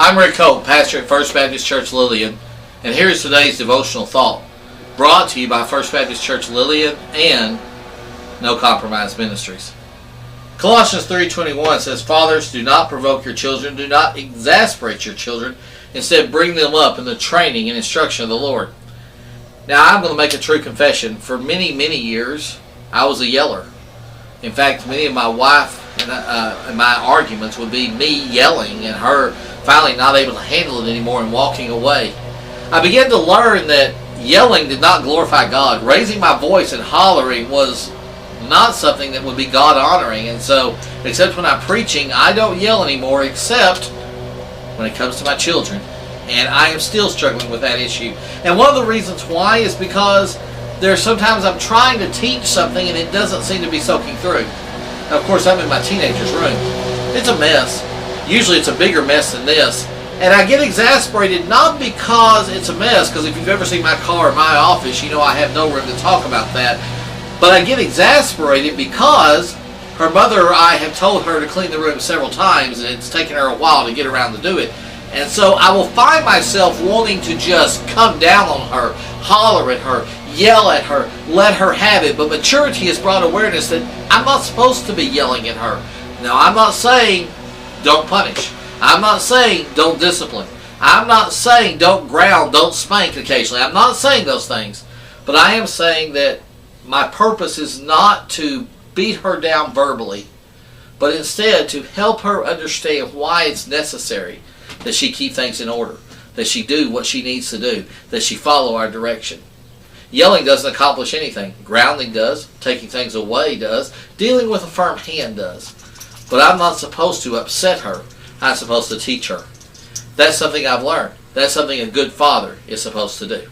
I'm Rick Hope, pastor at First Baptist Church Lillian, and here's today's devotional thought, brought to you by First Baptist Church Lillian and No Compromise Ministries. Colossians 3:21 says, "Fathers, do not provoke your children, do not exasperate your children, instead bring them up in the training and instruction of the Lord." Now, I'm going to make a true confession. For many, many years, I was a yeller. In fact, many of my wife and my arguments would be me yelling and her finally not able to handle it anymore and walking away. I began to learn that yelling did not glorify God. Raising my voice and hollering was not something that would be God honoring. And so, except when I'm preaching, I don't yell anymore except when it comes to my children. And I am still struggling with that issue. And one of the reasons why is because there's sometimes I'm trying to teach something and it doesn't seem to be soaking through. Now, of course, I'm in my teenager's room. It's a mess. Usually it's a bigger mess than this. And I get exasperated not because it's a mess, because if you've ever seen my car or my office, you know I have no room to talk about that. But I get exasperated because her mother or I have told her to clean the room several times, and it's taken her a while to get around to do it. And so I will find myself wanting to just come down on her, holler at her, yell at her, let her have it. But maturity has brought awareness that I'm not supposed to be yelling at her. Now, I'm not saying don't punish. I'm not saying don't discipline. I'm not saying don't ground, don't spank occasionally. I'm not saying those things. But I am saying that my purpose is not to beat her down verbally, but instead to help her understand why it's necessary that she keep things in order, that she do what she needs to do, that she follow our direction. Yelling doesn't accomplish anything. Grounding does. Taking things away does. Dealing with a firm hand does. But I'm not supposed to upset her. I'm supposed to teach her. That's something I've learned. That's something a good father is supposed to do.